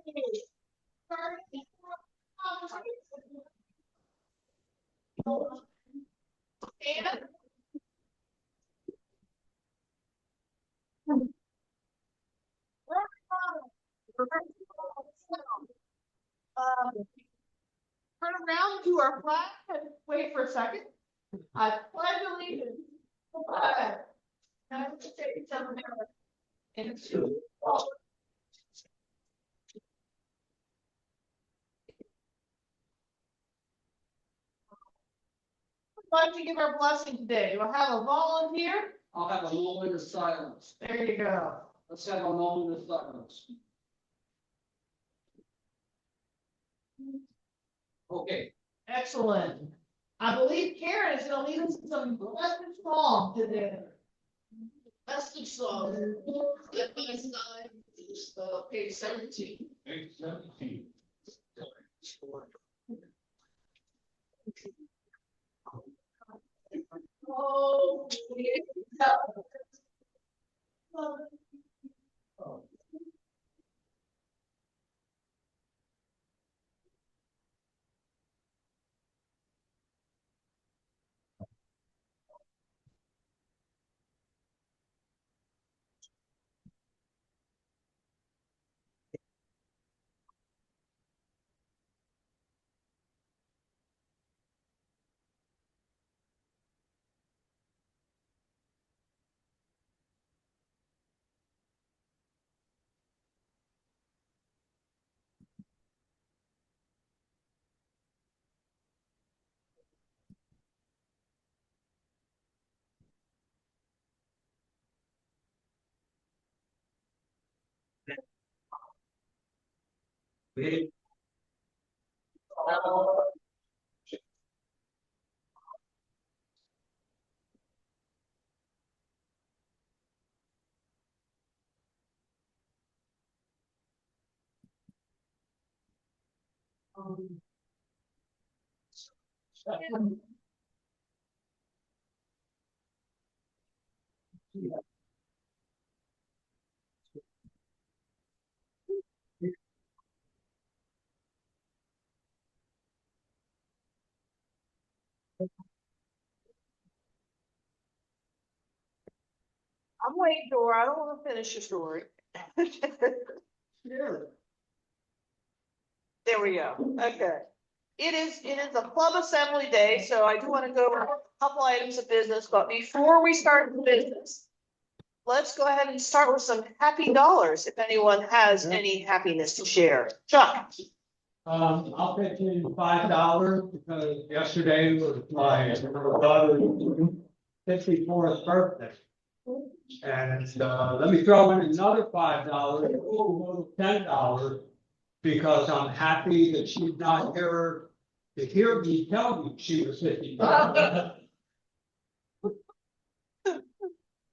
Turn around to our flag and wait for a second. I pledge allegiance to the flag of the United States of America and to the republic. I'd like to give our blessing today. Do I have a volunteer? I'll have a moment of silence. There you go. Let's have a moment of silence. Okay. Excellent. I believe Karen is going to lead us in some blessed song today. Blessed song. Step by side, page 17. Page 17. Oh, I'm waiting, Dora. I don't want to finish your story. Sure. There we go. Okay. It is a club assembly day, so I do want to go over a couple items of business, but before we start the business, let's go ahead and start with some happy dollars, if anyone has any happiness to share. Chuck? I'll pitch in $5 because yesterday was my daughter's 54th birthday. And let me throw in another $5, $10, because I'm happy that she's not here to hear me tell me she was 55.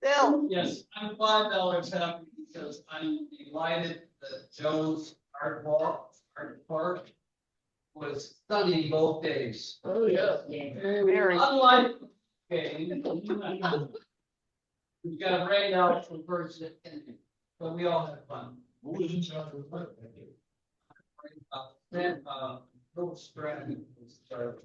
Bill? Yes, I'm $5 happy because I'm delighted that Joe's art park was sunny both days. Oh, yeah. Very. Unlike, okay, we've got a rain out from first, but we all had fun. Then, Bill Stratton was started.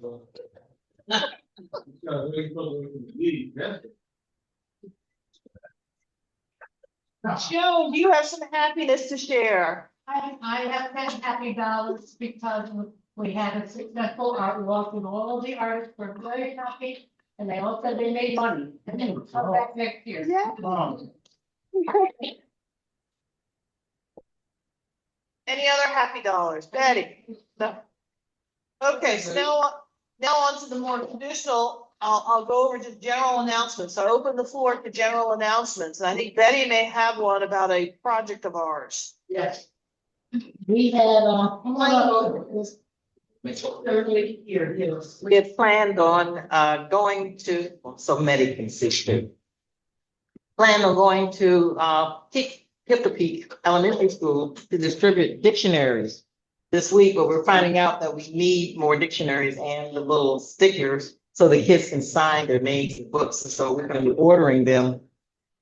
Joe, do you have some happiness to share? I have had happy dollars because we had a successful art walk and all the artists were very happy. And they all said they made money and then we'll come back next year. Yeah. Any other happy dollars? Betty? No. Okay, so now on to the more traditional, I'll go over to general announcements. I open the floor to general announcements. And I think Betty may have one about a project of ours. Yes. We had, We had planned on going to, well, so many can see too. Planned on going to Peak Elementary School to distribute dictionaries this week, but we're finding out that we need more dictionaries and the little stickers so the kids can sign their names and books. And so we're going to be ordering them.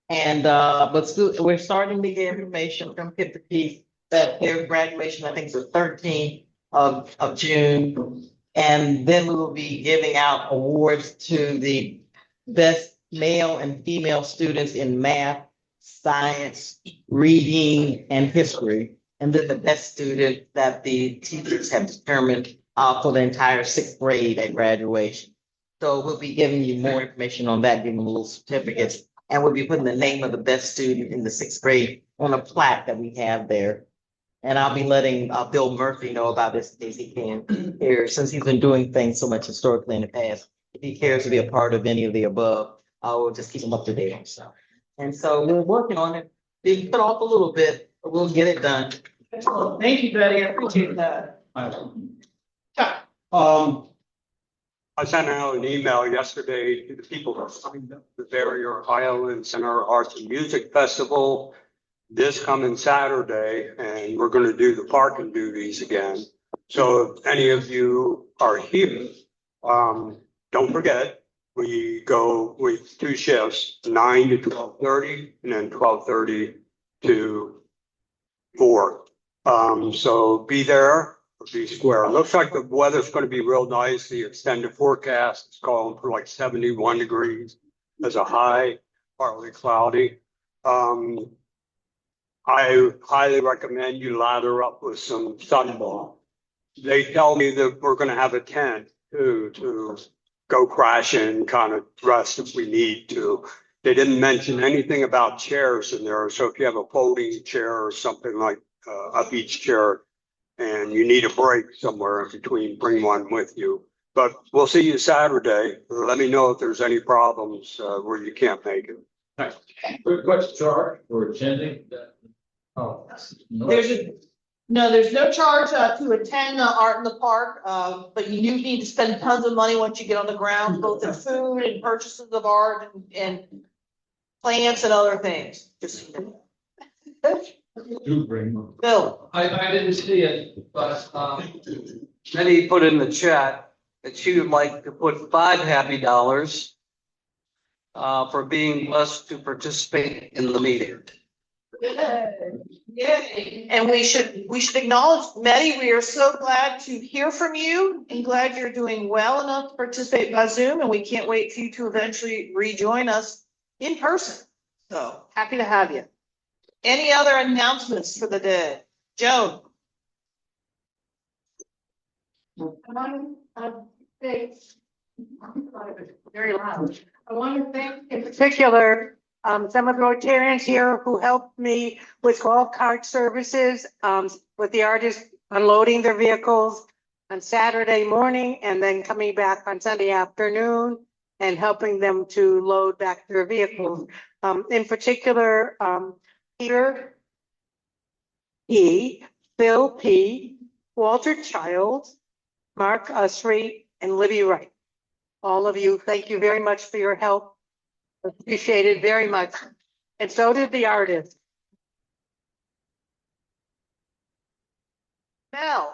And but we're starting to get information from Peak that their graduation, I think, is the 13th of June. And then we will be giving out awards to the best male and female students in math, science, reading, and history. And then the best student that the teachers have determined for the entire sixth grade at graduation. So we'll be giving you more information on that, giving little certificates. And we'll be putting the name of the best student in the sixth grade on a plaque that we have there. And I'll be letting Bill Murphy know about this in case he can here, since he's been doing things so much historically in the past. If he cares to be a part of any of the above, I will just keep him up to date on stuff. And so we're working on it. Being put off a little bit, but we'll get it done. Thank you, Betty. I appreciate that. I sent out an email yesterday to the people that signed up for the Barrier Islands and our Arts and Music Festival this coming Saturday, and we're going to do the parking duties again. So if any of you are here, don't forget, we go with 2 shifts, 9 to 12:30 and then 12:30 to 4. So be there. Be square. It looks like the weather's going to be real nice. The extended forecast is calling for like 71 degrees as a high, partly cloudy. I highly recommend you lather up with some sunblock. They tell me that we're going to have a tent too, to go crashing, kind of rest if we need to. They didn't mention anything about chairs in there. So if you have a folding chair or something like a beach chair, and you need a break somewhere in between, bring one with you. But we'll see you Saturday. Let me know if there's any problems where you can't make it. What's the charge for attending? Oh. There's no charge to attend Art in the Park, but you do need to spend tons of money once you get on the ground, both in food and purchases of art and plants and other things. Just Do bring them. Bill. I didn't see it, but, Betty put in the chat that she would like to put $5 for being blessed to participate in the meeting. Yay. And we should acknowledge, Betty, we are so glad to hear from you and glad you're doing well enough to participate by Zoom, and we can't wait for you to eventually rejoin us in person. So happy to have you. Any other announcements for the day? Joan? Very loud. I want to thank in particular, some of the Rotarians here who helped me with golf cart services, with the artists unloading their vehicles on Saturday morning and then coming back on Sunday afternoon and helping them to load back their vehicles. In particular, Peter P., Phil P., Walter Childs, Mark Usry, and Libby Wright. All of you, thank you very much for your help. Appreciate it very much. And so did the artists. Mel?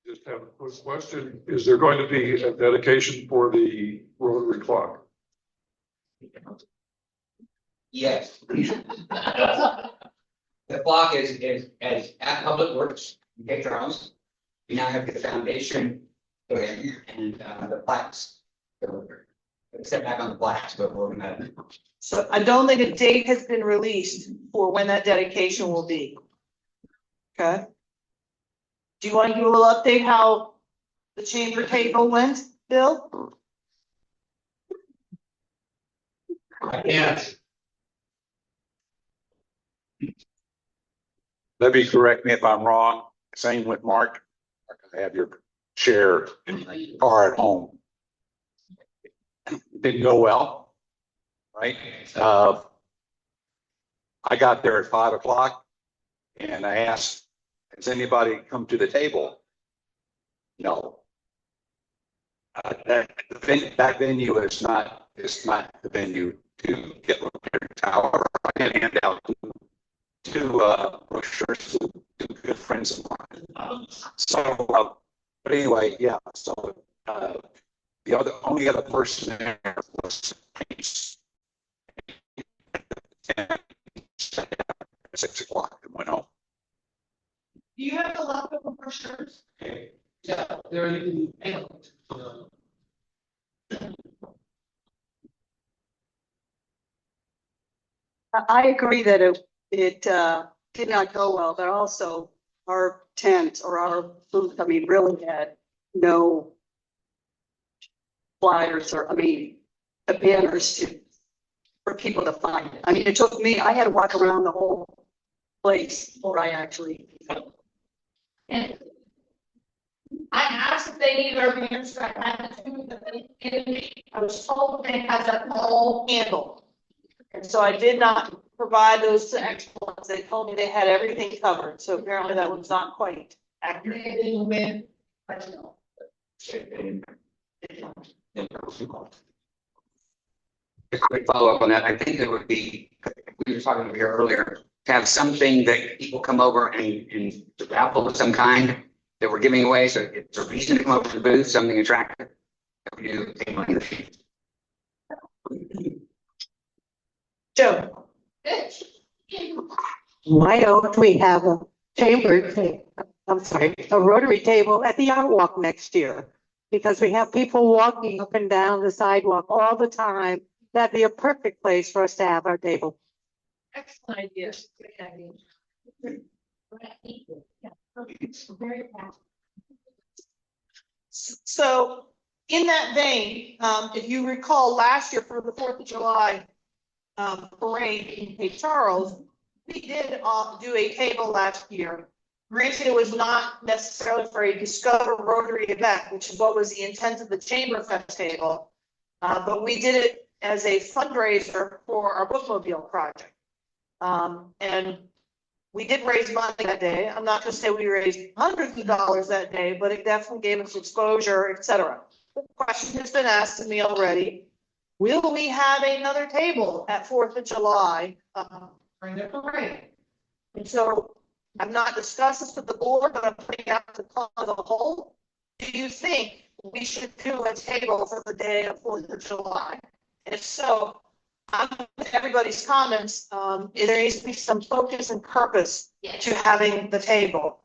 Just have a quick question. Is there going to be a dedication for the Rotary clock? Yes. The clock is at Public Works, in Cape Charles. We now have the foundation put in and the plaques. Except back on the plaques, but we're gonna. So I don't think a date has been released for when that dedication will be. Okay. Do you want to give a little update how the chamber table went, Bill? I can't. Maybe correct me if I'm wrong. Same with Mark. I have your chair in the car at home. Didn't go well, right? I got there at 5 o'clock and I asked, has anybody come to the table? No. That venue is not the venue to get Rotary Tower. I can hand out two brochures to good friends of mine. So, but anyway, yeah. So the only other person there was 6 o'clock and went home. Do you have the leftover brochures? Yeah, there you can. I agree that it did not go well, but also our tent or our booth, I mean, really had no flyers or, I mean, banners for people to find it. I mean, it took me, I had to walk around the whole place before I actually. And I asked if they needed our banners, I had to, but they didn't. I was told they had that all handled. And so I did not provide those to excellence. They told me they had everything covered, so apparently that was not quite accurate. They didn't win, I don't know. A quick follow-up on that, I think it would be, we were talking over here earlier, to have something that people come over and raffle of some kind that we're giving away, so it's a reason to come over to the booth, something attractive. That we do take money. Joe. Why don't we have a a Rotary table at the Art Walk next year? Because we have people walking up and down the sidewalk all the time. That'd be a perfect place for us to have our table. Excellent idea. So in that vein, if you recall last year for the 4th of July parade in St. Charles, we did do a table last year. Granted, it was not necessarily for a Discover Rotary event, which is what was the intent of the Chamber Fest table, but we did it as a fundraiser for our bookmobile project. And we did raise money that day. I'm not going to say we raised hundreds of dollars that day, but it definitely gave us exposure, etc. The question has been asked to me already. Will we have another table at 4th of July during the parade? And so I've not discussed this with the board, but I'm putting out the call of the whole. Do you think we should do a table for the day of 4th of July? And if so, with everybody's comments, there needs to be some focus and purpose to having the table.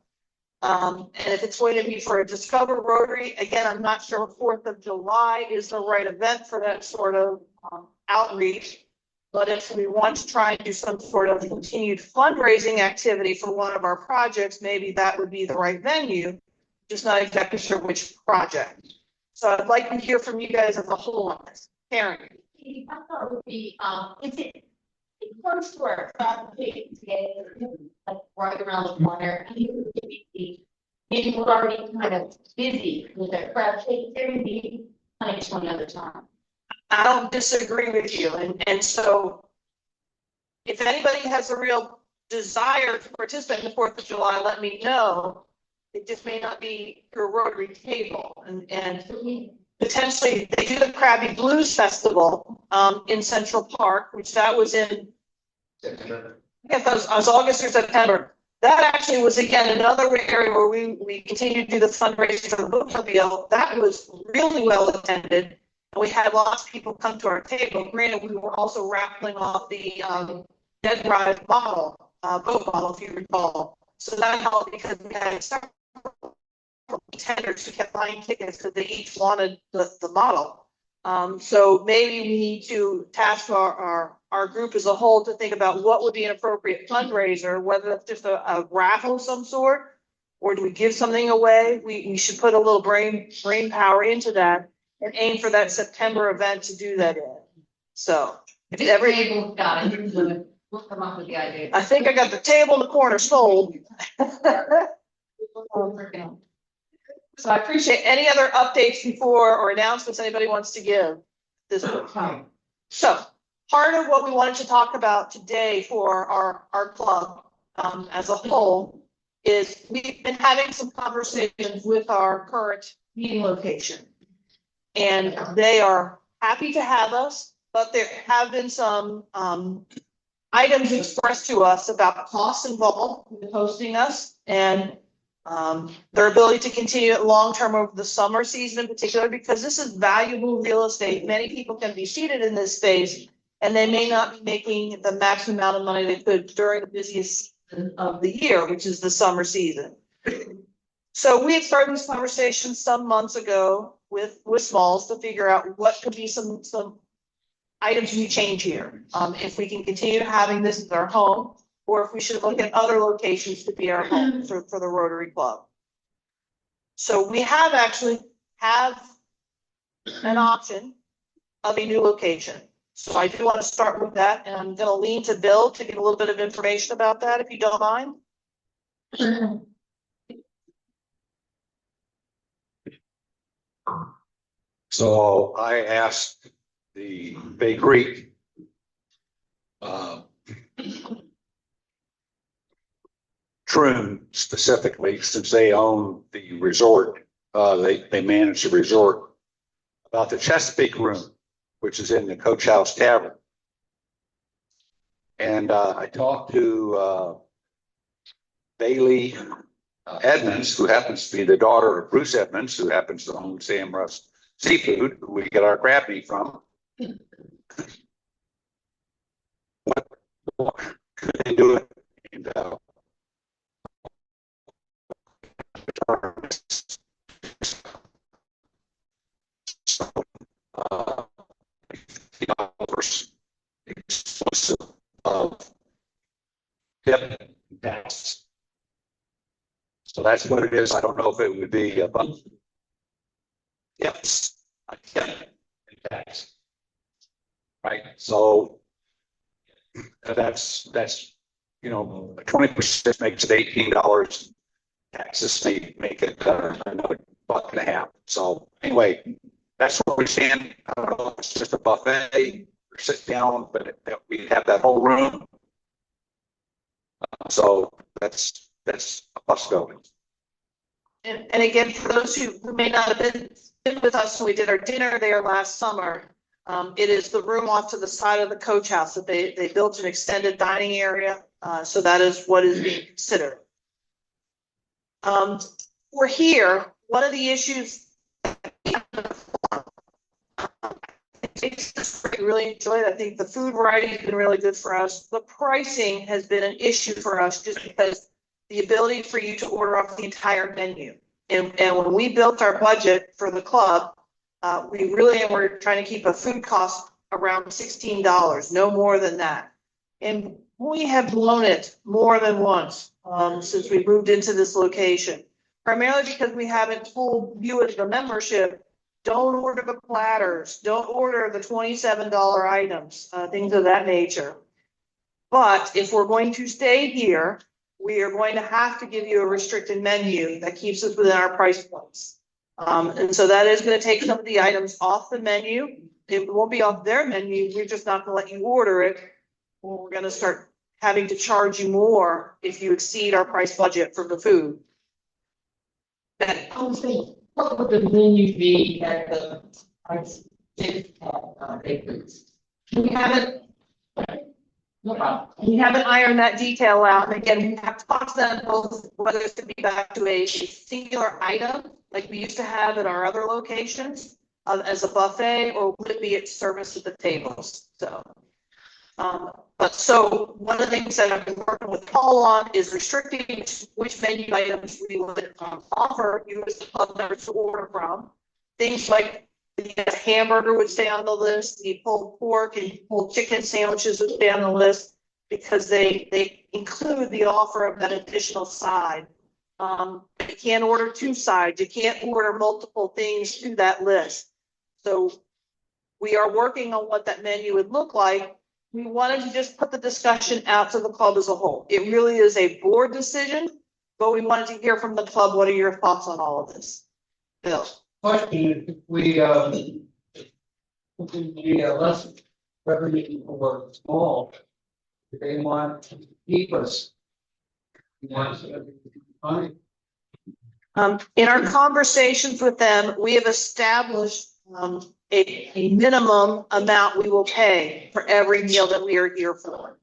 And if it's going to be for a Discover Rotary, again, I'm not sure 4th of July is the right event for that sort of outreach. But if we want to try and do some sort of continued fundraising activity for one of our projects, maybe that would be the right venue, just not exactly sure which project. So I'd like to hear from you guys as a whole on this. Karen. I thought it would be, is it close to our traffic together, like right around the corner? I think it would be, maybe we're already kind of busy with our crowd taking care of the planning one other time. I don't disagree with you. And so if anybody has a real desire to participate in the 4th of July, let me know. It just may not be your Rotary table. And potentially they do the Krabby Blues Festival in Central Park, which that was in September. Yeah, that was August or September. That actually was, again, another area where we continued to do the fundraising for the bookmobile. That was really well attended. And we had lots of people come to our table. Granted, we were also raffling off the Dead Ride model, boat model, if you recall. So that helped because we had several contenders who kept buying tickets because they each wanted the model. So maybe we need to task our group as a whole to think about what would be an appropriate fundraiser, whether it's just a raffle of some sort, or do we give something away? We should put a little brain power into that and aim for that September event to do that in. So if Table's got it, we'll come up with the idea. I think I got the table in the corner sold. So I appreciate any other updates before or announcements anybody wants to give this time. So part of what we wanted to talk about today for our club as a whole is we've been having some conversations with our current meeting location. And they are happy to have us, but there have been some items expressed to us about costs involved with hosting us and their ability to continue it long-term over the summer season in particular, because this is valuable real estate. Many people can be seated in this space and they may not be making the maximum amount of money they could during the busiest season of the year, which is the summer season. So we had started this conversation some months ago with Smalls to figure out what could be some items we change here. If we can continue having this as our home, or if we should look at other locations to be our home for the Rotary Club. So we have an option of a new location. So I do want to start with that, and I'm gonna lean to Bill to get a little bit of information about that, if you don't mind. So I asked the Bay Creek Troon specifically, since they own the resort, they manage the resort, about the Chesapeake Room, which is in the Coach House Tavern. And I talked to Bailey Edmonds, who happens to be the daughter of Bruce Edmonds, who happens to own Sam Russ Seafood, who we get our crab meat from. What could they do it? And, exclusive of tip tax. So that's what it is. I don't know if it would be a yes, a tip tax. Right. So that's 20% makes it $18. Taxes make it another $1.50. So anyway, that's where we stand. I don't know if it's just a buffet or sit down, but we have that whole room. So that's a possibility. And again, for those who may not have been with us when we did our dinner there last summer, it is the room off to the side of the Coach House that they built an extended dining area. So that is what is being considered. We're here. One of the issues I really enjoyed. I think the food variety has been really good for us. The pricing has been an issue for us just because the ability for you to order off the entire menu. And when we built our budget for the club, we really were trying to keep a food cost around $16, no more than that. And we have blown it more than once since we moved into this location, primarily because we haven't told you as the membership, don't order the platters, don't order the $27 items, things of that nature. But if we're going to stay here, we are going to have to give you a restricted menu that keeps us within our price points. And so that is going to take some of the items off the menu. It won't be off their menu. We're just not going to let you order it. Or we're going to start having to charge you more if you exceed our price budget for the food. What would the menu be at the price bakeries? We haven't ironed that detail out. And again, we have to talk to them both whether it's to be back to a singular item like we used to have at our other locations as a buffet, or would it be at service at the tables? So one of the things that I've been working with Paul on is restricting which menu items we would offer you as the club members to order from. Things like the hamburger would stay on the list, the pulled pork and pulled chicken sandwiches would stay on the list because they include the offer of that additional side. You can't order two sides. You can't order multiple things to that list. So we are working on what that menu would look like. We wanted to just put the discussion out to the club as a whole. It really is a board decision, but we wanted to hear from the club. What are your thoughts on all of this? Bill? Question, if we less revenue for small, if they want to keep us. Money. In our conversations with them, we have established a minimum amount we will pay for every meal that we are here for.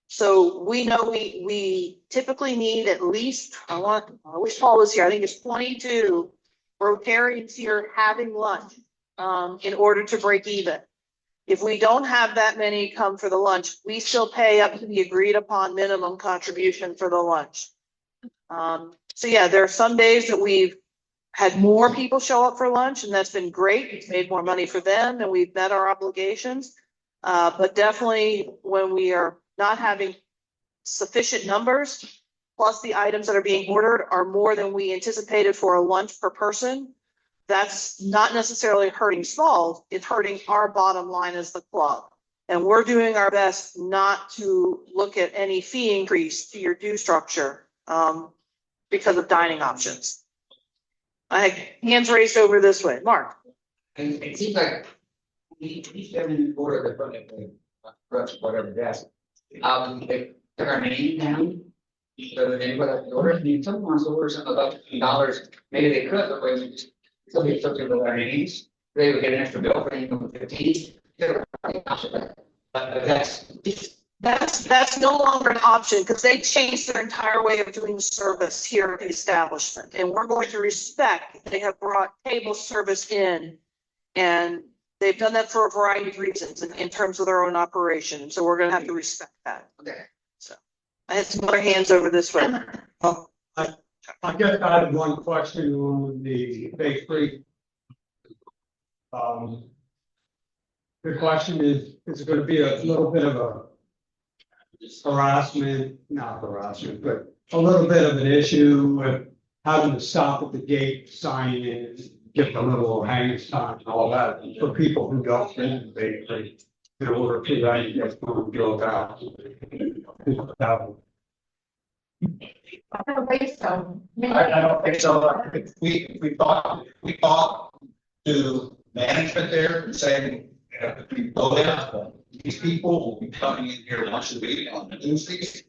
So we know we typically need at least, I wish Paul was here, I think it's 22 Rotarians here having lunch in order to break even. If we don't have that many come for the lunch, we still pay up to the agreed upon minimum contribution for the lunch. So yeah, there are some days that we've had more people show up for lunch, and that's been great. It's made more money for them and we've met our obligations. But definitely when we are not having sufficient numbers, plus the items that are being ordered are more than we anticipated for a lunch per person, that's not necessarily hurting Smalls, it's hurting our bottom line as the club. And we're doing our best not to look at any fee increase to your due structure because of dining options. I have hands raised over this way. Mark? And it seems like each every order the front of the whatever desk, they took our name down. So that anybody that order, I mean, someone wants to order something about $15, maybe they could, but when somebody took it with our names, they would get an extra bill for anything 15. But That's no longer an option because they changed their entire way of doing service here at the establishment. And we're going to respect, they have brought table service in, and they've done that for a variety of reasons in terms of their own operation. So we're going to have to respect that. okay. So I had some other hands over this way. I guess I had one question on the bakery. The question is it going to be a little bit of a not harassment, but a little bit of an issue with having to stop at the gate, sign in, get the little hang sign and all that for people who don't in the bakery in order to that you guys don't go out. I don't think so. I don't think so. We thought to management there and saying, if we go in, these people will be coming in here once a week on Tuesdays.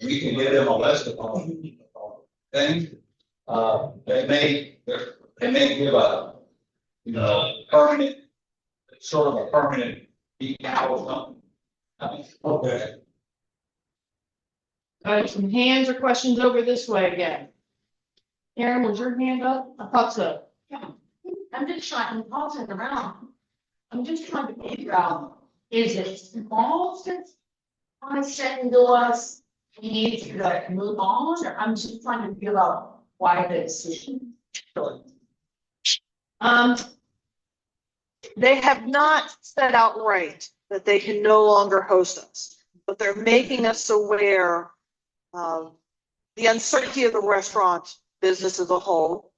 We can give them a list of things. They may give a, permanent, sort of a permanent decal or something. Okay. All right, some hands or questions over this way again. Aaron, was your hand up? I thought so. Yeah. I'm just trying, I'm tossing around. I'm just trying to figure out, is it small since I said to us, we need to like move on, or I'm just trying to figure out why the decision. They have not said outright that they can no longer host us, but they're making us aware of the uncertainty of the restaurant business as a whole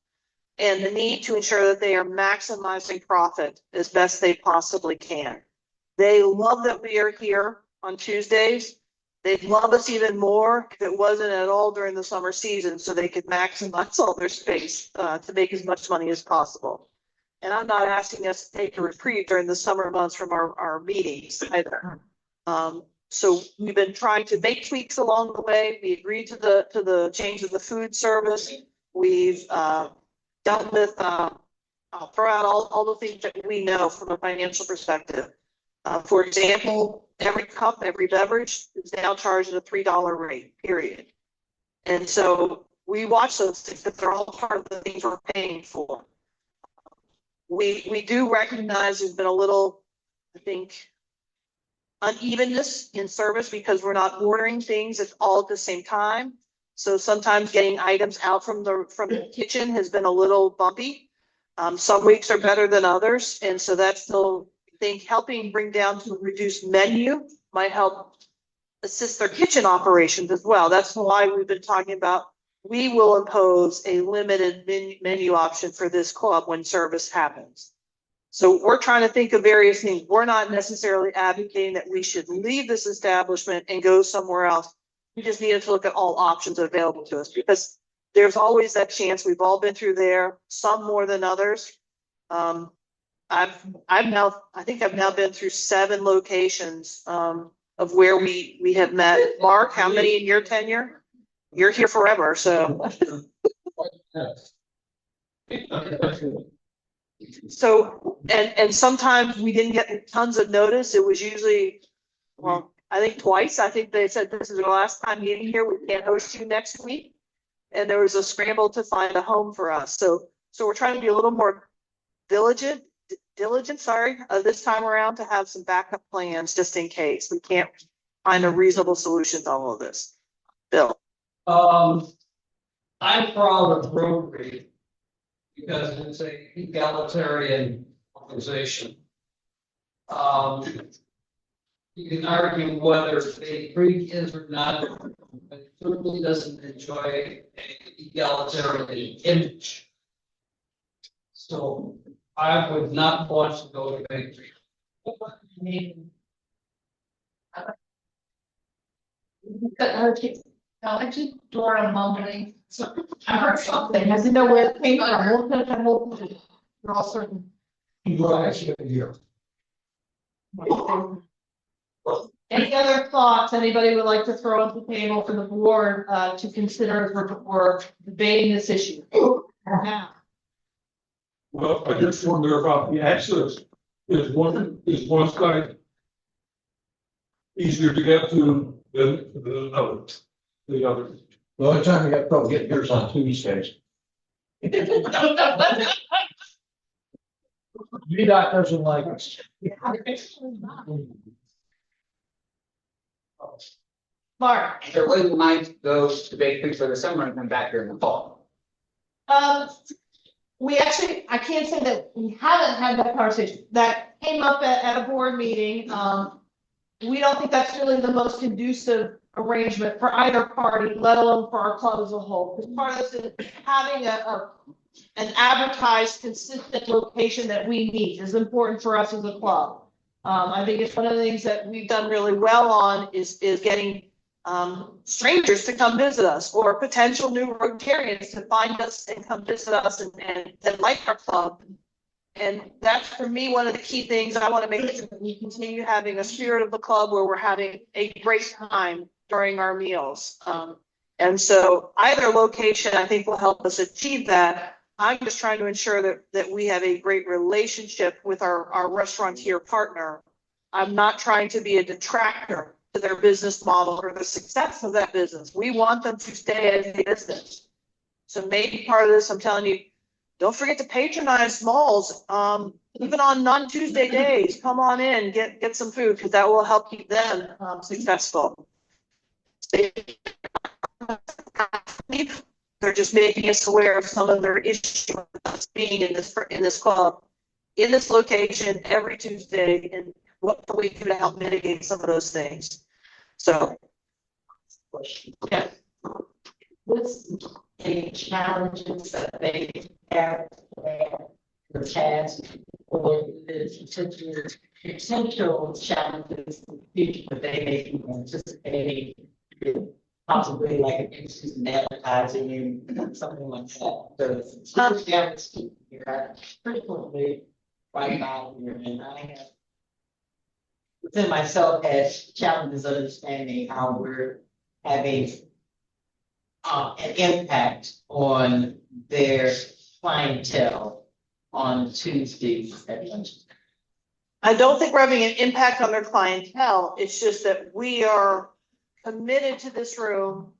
and the need to ensure that they are maximizing profit as best they possibly can. They love that we are here on Tuesdays. They'd love us even more if it wasn't at all during the summer season, so they could maximize all their space to make as much money as possible. And I'm not asking us to take a reprieve during the summer months from our meetings either. So we've been trying to make tweaks along the way. We agreed to the change of the food service. We've dealt with, I'll throw out all the things that we know from a financial perspective. For example, every cup, every beverage is now charged at a $3 rate, period. And so we watch those things because they're all part of the things we're paying for. We do recognize there's been a little, I think, unevenness in service because we're not ordering things all at the same time. So sometimes getting items out from the kitchen has been a little bumpy. Some weeks are better than others. And so that's still, I think, helping bring down to a reduced menu might help assist their kitchen operations as well. That's why we've been talking about, we will impose a limited menu option for this club when service happens. So we're trying to think of various things. We're not necessarily advocating that we should leave this establishment and go somewhere else. We just needed to look at all options available to us because there's always that chance. We've all been through there, some more than others. I think I've now been through 7 locations of where we have met. Mark, how many in your tenure? You're here forever, so. So, and sometimes we didn't get tons of notice. It was usually, well, I think twice. I think they said, this is the last time you're in here. We can't host you next week. And there was a scramble to find a home for us. So we're trying to be a little more diligent diligent, this time around to have some backup plans just in case we can't find a reasonable solution to all of this. Bill? I'm proud of Rotary because it's a egalitarian organization. You can argue whether they agree is or not, but it certainly doesn't enjoy an egalitarian image. So I would not want to go to bakery. I just Dora mumbling. So I heard something. I didn't know where it came from. I looked at the whole. You're all certain. Any other thoughts anybody would like to throw on the table for the board to consider as we're debating this issue? Now, Well, I just wonder about the access. Is one side easier to get to than the other? The only time you have trouble getting yours on Tuesdays. VDOT doesn't like us. Mark. So we might go to bakery for the summer and come back here in the fall. We actually, I can't say that we haven't had that conversation. That came up at a board meeting. We don't think that's really the most conducive arrangement for either party, let alone for our club as a whole. Because part of this is having an advertised, consistent location that we meet is important for us as a club. I think it's one of the things that we've done really well on is getting strangers to come visit us or potential new Rotarians to find us and come visit us and like our club. And that's for me one of the key things. I want to make sure that we continue having a spirit of the club where we're having a great time during our meals. And so either location I think will help us achieve that. I'm just trying to ensure that we have a great relationship with our restaurateur partner. I'm not trying to be a detractor to their business model or the success of that business. We want them to stay as a business. So maybe part of this, I'm telling you, don't forget to patronize malls, even on non-Tuesday days. Come on in, get some food, because that will help keep them successful. They're just making us aware of some of their issues with us being in this club, in this location every Tuesday, and what can we do to help mitigate some of those things. So, yeah. What's any challenges that they have the task or the potential challenges in the future that they may be anticipating, possibly like an increase in advertising and something like that. So it's frequently right now here, and I have within myself has challenges understanding how we're having an impact on their clientele on Tuesdays at lunch. I don't think we're having an impact on their clientele. It's just that we are committed to this room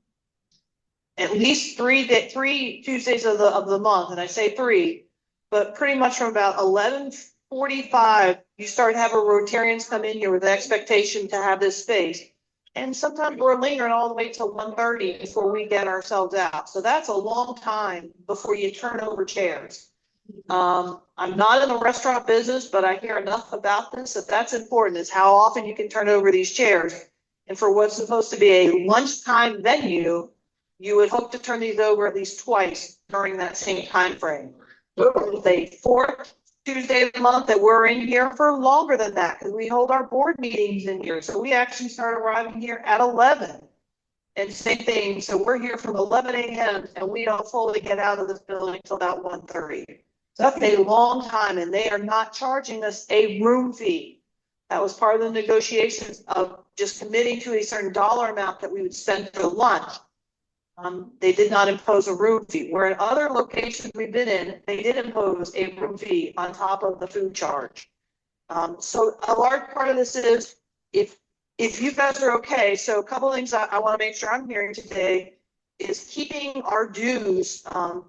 at least three Tuesdays of the month, and I say three, but pretty much from about 11:45, you start having Rotarians come in here with the expectation to have this space. And sometimes we're lingering all the way till 1:30 before we get ourselves out. So that's a long time before you turn over chairs. I'm not in the restaurant business, but I hear enough about this that's important, is how often you can turn over these chairs. And for what's supposed to be a lunchtime venue, you would hope to turn these over at least twice during that same time frame. The fourth Tuesday of the month that we're in here for longer than that, because we hold our board meetings in here. So we actually start arriving here at 11. And same thing, so we're here from 11 a.m. and we don't fully get out of this building until about 1:30. So that's a long time, and they are not charging us a room fee. That was part of the negotiations of just committing to a certain dollar amount that we would spend for lunch. They did not impose a room fee. Where in other locations we've been in, they did impose a room fee on top of the food charge. So a large part of this is if you guys are okay. So a couple of things I want to make sure I'm hearing today is keeping our dues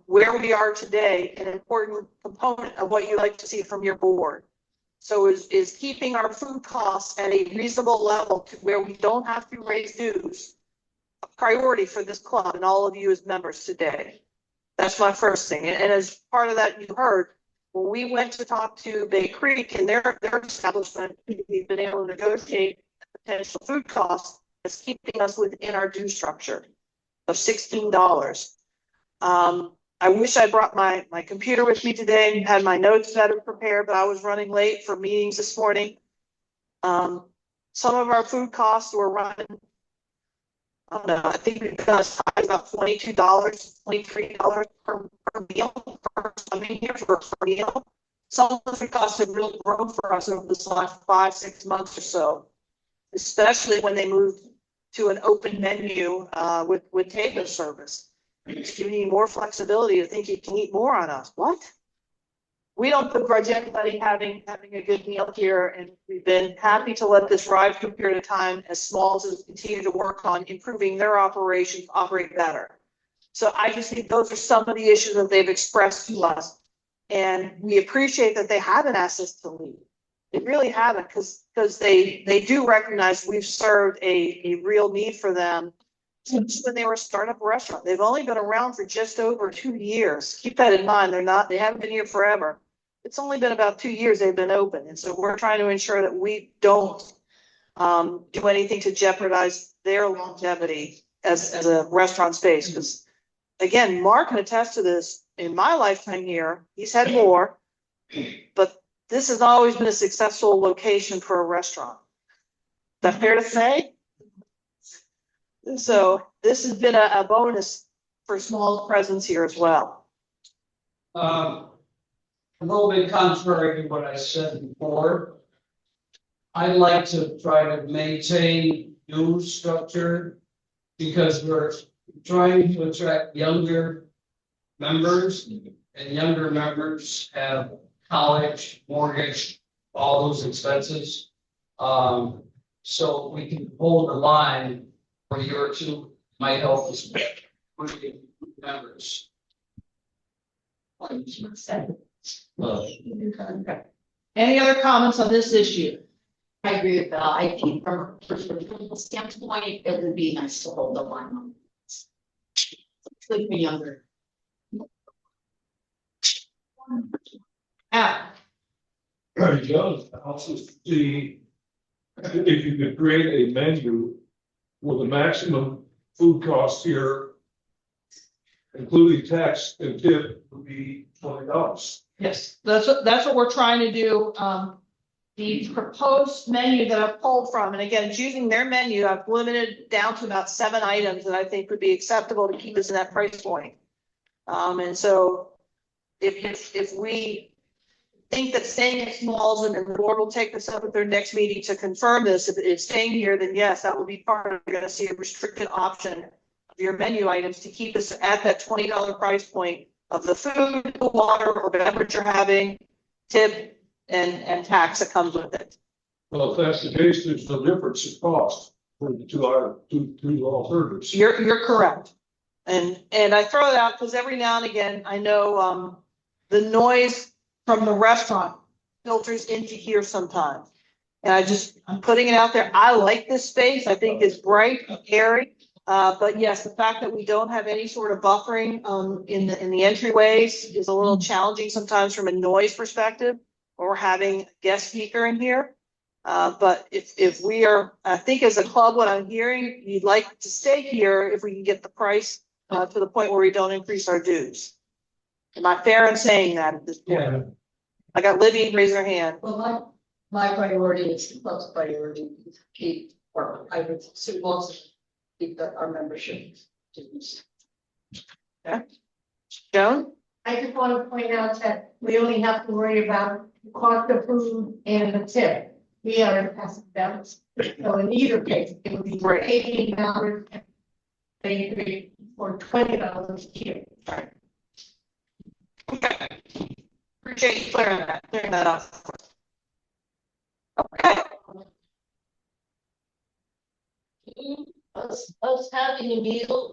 where we are today, an important component of what you like to see from your board. So is keeping our food costs at a reasonable level to where we don't have to raise dues a priority for this club and all of you as members today? That's my first thing. And as part of that, you heard, when we went to talk to Bay Creek and their establishment, we've been able to negotiate potential food costs that's keeping us within our due structure of $16. I wish I brought my computer with me today and had my notes better prepared, but I was running late for meetings this morning. Some of our food costs were running, I don't know, I think we've got as high as about $22, $23 per meal for coming here for a meal. Some of the food costs have really grown for us over this last 5-6 months or so, especially when they moved to an open menu with table service. It's giving you more flexibility to think you can eat more on us. What? We don't begrudge anybody having a good meal here, and we've been happy to let this ride for a period of time as Smalls has continued to work on improving their operations, operate better. So I just think those are some of the issues that they've expressed to us, and we appreciate that they haven't asked us to leave. They really haven't, because they do recognize we've served a real need for them since when they were a startup restaurant. They've only been around for just over 2 years. Keep that in mind. They haven't been here forever. It's only been about 2 years they've been open. And so we're trying to ensure that we don't do anything to jeopardize their longevity as a restaurant space. Because again, Mark can attest to this. In my lifetime here, he's had more, but this has always been a successful location for a restaurant. Is that fair to say? So this has been a bonus for Small's presence here as well. A little bit contrary to what I said before. I like to try to maintain new structure because we're trying to attract younger members, and younger members have college, mortgage, all those expenses. So we can hold the line for a year or two, might help us with members. Any other comments on this issue? I agree with Bill. I think from a political standpoint, it would be nice to hold the line on this. Good for younger. Right, Joe, also see if you could create a menu with the maximum food cost here, including tax and tip, would be $20. Yes, that's what we're trying to do. The proposed menu that I've pulled from, and again, it's using their menu, I've limited down to about 7 items that I think would be acceptable to keep us in that price point. And so if we think that staying at Smalls, and the board will take this up at their next meeting to confirm this, if it's staying here, then yes, that would be part of, you're gonna see a restricted option of your menu items to keep us at that $20 price point of the food, the water, or beverage you're having, tip, and tax that comes with it. Well, if that's the case, there's no difference in cost for the two alternatives. You're correct. And I throw it out because every now and again, I know the noise from the restaurant filters into here sometimes. And I'm putting it out there. I like this space. I think it's bright, airy. But yes, the fact that we don't have any sort of buffering in the entryways is a little challenging sometimes from a noise perspective, or having a guest speaker in here. But if we are, I think as a club, what I'm hearing, you'd like to stay here if we can get the price to the point where we don't increase our dues. Am I fair in saying that at this point? Yeah. I got Libby raise her hand. Well, my priority is the club's priority to keep, or I would assume most keep our membership dues. Okay. Joan? I just want to point out that we only have to worry about the cost of food and the tip. We are in passive balance. So in either case, it would be for $18, maybe for $20 here. Right. Okay. Appreciate you clearing that up. Okay. Us having a meal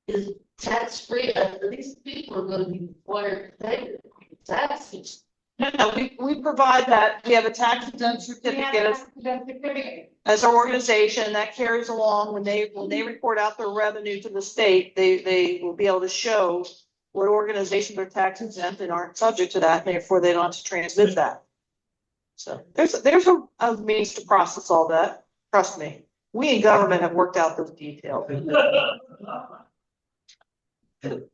is tax free. At least people are going to be required to pay taxes. No, we provide that. We have a tax exempt certificate as our organization that carries along when they report out their revenue to the state, they will be able to show what organizations are tax exempt and aren't subject to that, and therefore they don't have to transmit that. So there's a means to process all that. Trust me. We in government have worked out those details.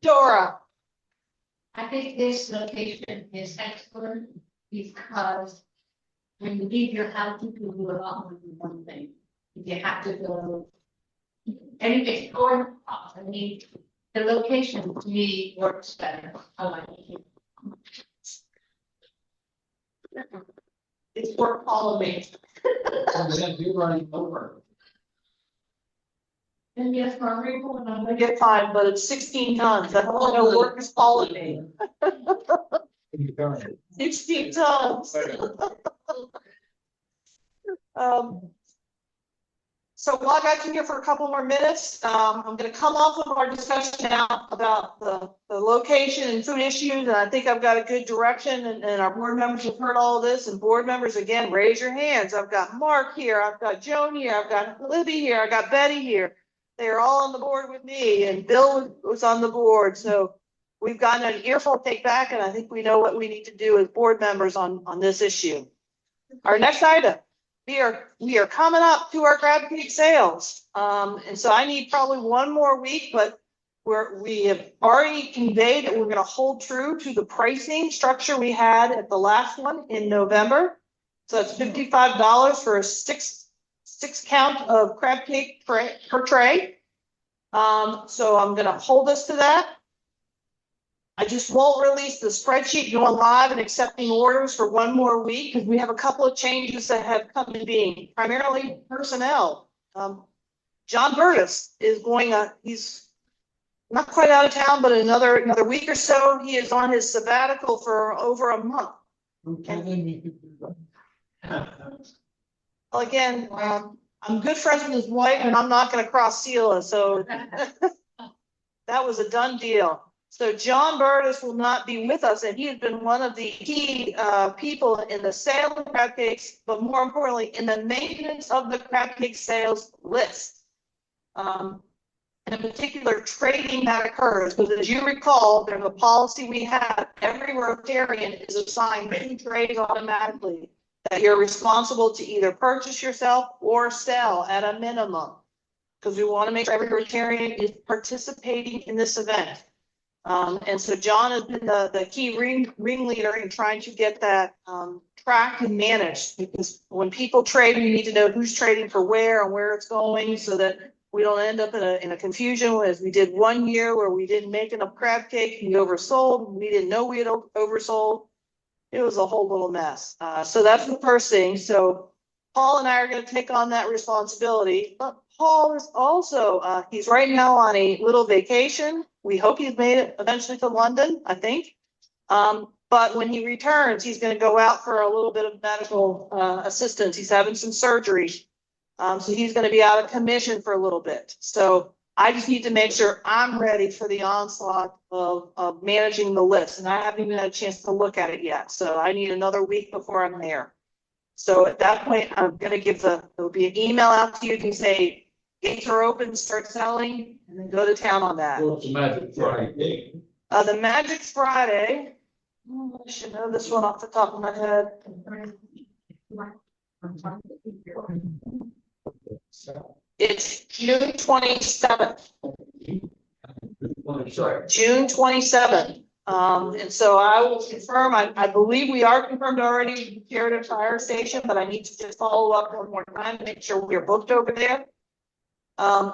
Dora. I think this location is excellent because when you leave your house, you can do a lot more than one thing. If you have to go, and if it's going off, I mean, the location to me works better. I like it. It's work all of me. You're running over. And yes, Margaret, I'm gonna get fined, but it's 16 tons. That's all I know work is following me. 16 tons. So while I got you here for a couple more minutes, I'm gonna come off of our discussion now about the location and food issues, and I think I've got a good direction, and our board members have heard all of this, and board members, again, raise your hands. I've got Mark here, I've got Joan here, I've got Libby here, I've got Betty here. They are all on the board with me, and Bill was on the board, so we've gotten an earful to take back, and I think we know what we need to do as board members on this issue. Our next item. We are coming up to our crab cake sales. And so I need probably one more week, but we have already conveyed that we're going to hold true to the pricing structure we had at the last one in November. So it's $55 for a six count of crab cake per tray. So I'm going to hold us to that. I just won't release the spreadsheet going live and accepting orders for one more week because we have a couple of changes that have come in being, primarily personnel. John Burtis is going, he's not quite out of town, but another week or so, he is on his sabbatical for over a month. Well, again, I'm good friends with his wife and I'm not going to cross seal, so that was a done deal. So John Burtis will not be with us, and he has been one of the key people in the sale of crab cakes, but more importantly, in the maintenance of the crab cake sales list. And in particular, trading that occurs, because as you recall, there's a policy we have, every Rotarian is assigned 2 trays automatically, that you're responsible to either purchase yourself or sell at a minimum, because we want to make sure every Rotarian is participating in this event. And so John has been the key ringleader in trying to get that tracked and managed, because when people trade, we need to know who's trading for where and where it's going, so that we don't end up in a confusion as we did one year where we didn't make enough crab cake, we oversold, we didn't know we had oversold. It was a whole little mess. So that's the first thing. So Paul and I are going to take on that responsibility, but Paul is also, he's right now on a little vacation. We hope he's made it eventually to London, I think. But when he returns, he's going to go out for a little bit of medical assistance. He's having some surgery. So he's going to be out of commission for a little bit. So I just need to make sure I'm ready for the onslaught of managing the list. And I haven't even had a chance to look at it yet. So I need another week before I'm there. So at that point, I'm going to give there'll be an email out to you. You can say, gates are open, start selling, and then go to town on that. What's the Magic Friday? The Magic Friday, I should know this one off the top of my head. It's June 27th. June 27th. And so I will confirm, I believe we are confirmed already with the Sheridan Fire Station, but I need to just follow up one more time to make sure we're booked over there.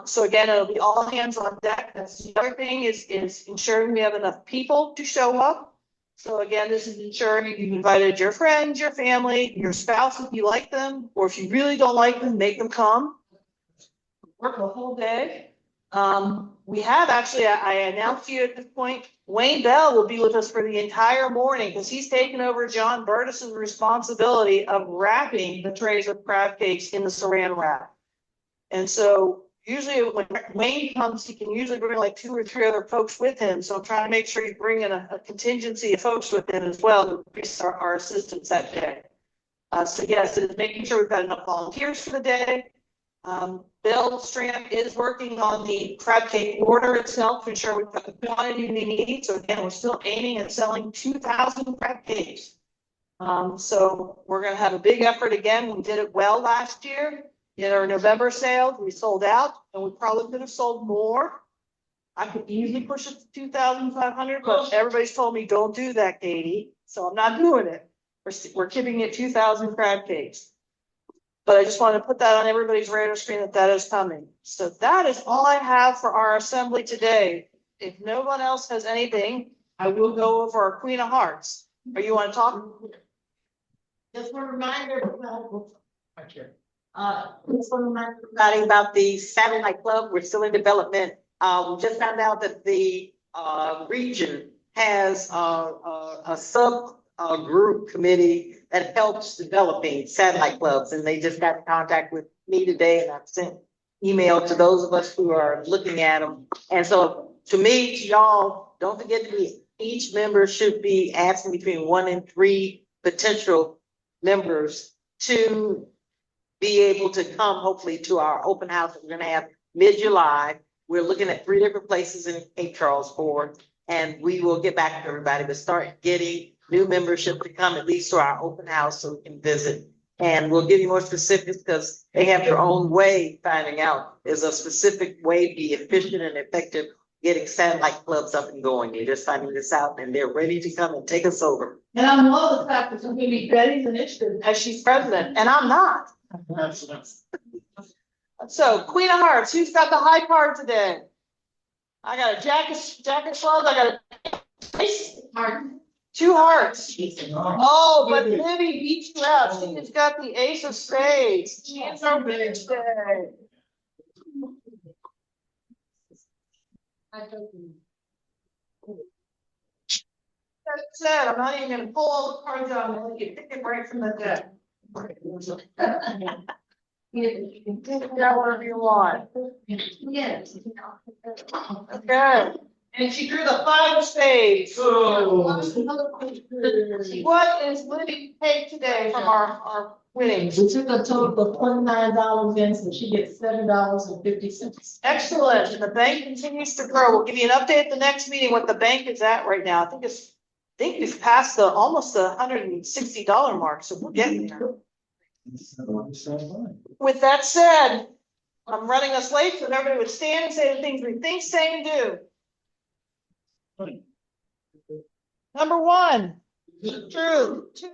So again, it'll be all hands on deck. That's the other thing is ensuring we have enough people to show up. So again, this is ensuring you've invited your friends, your family, your spouse if you like them, or if you really don't like them, make them come. Work the whole day. We have actually, I announced to you at this point, Wayne Bell will be with us for the entire morning because he's taken over John Burtis's responsibility of wrapping the trays of crab cakes in the saran wrap. And so usually when Wayne comes, he can usually bring like 2 or 3 other folks with him. So I'm trying to make sure he's bringing a contingency of folks with him as well to increase our assistance that day. So yes, it's making sure we've got enough volunteers for the day. Bill Strand is working on the crab cake order itself to ensure we've got the quantity we need. So again, we're still aiming at selling 2,000 crab cakes. So we're gonna have a big effort again. We did it well last year. In our November sales, we sold out, and we probably could have sold more. I could easily push it to 2,500, but everybody's told me, don't do that, Katie. So I'm not doing it. We're keeping it 2,000 crab cakes. But I just want to put that on everybody's radar screen that is coming. So that is all I have for our assembly today. If no one else has anything, I will go over our Queen of Hearts. Are you want to talk? Just want to remind everybody. Just want to remind everybody about the satellite club. We're still in development. We just found out that the region has a sub group committee that helps developing satellite clubs, and they just got in contact with me today, and I've sent email to those of us who are looking at them. And so to me, to y'all, don't forget to be, each member should be asking between 1 and 3 potential members to be able to come hopefully to our open house that we're gonna have mid-July. We're looking at 3 different places in Cape Charles Ford, and we will get back to everybody, but start getting new membership to come at least to our open house so we can visit. And we'll give you more specifics because they have their own way finding out. There's a specific way to be efficient and effective getting satellite clubs up and going. They're just finding this out and they're ready to come and take us over. And I love the fact that it's going to be Betty's initiative as she's president, and I'm not. So Queen of Hearts, who's got the high card today? I got a jacket club. I got a heart. 2 hearts. Oh, but Libby beat you out. She has got the ace of spades. It's our big day. That said, I'm not even gonna pull all the cards out and let you pick it right from the deck. You can take it out whatever you want. Yes. Okay. And she drew the 5 of spades. What is Libby paid today from our winnings? We took a total of $29 in, so she gets $7.50. Excellent. And the bank continues to grow. We'll give you an update at the next meeting what the bank is at right now. I think we've passed almost the $160 mark, so we're getting there. With that said, I'm running us late, so everybody would stand and say the things we think, say, and do. Number 1, true. 2,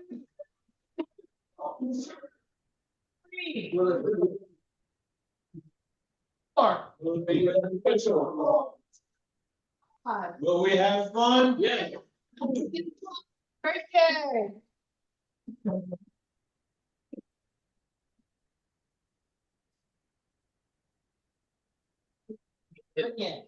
3, 4, 5. Will we have fun? Yeah. Okay. Again.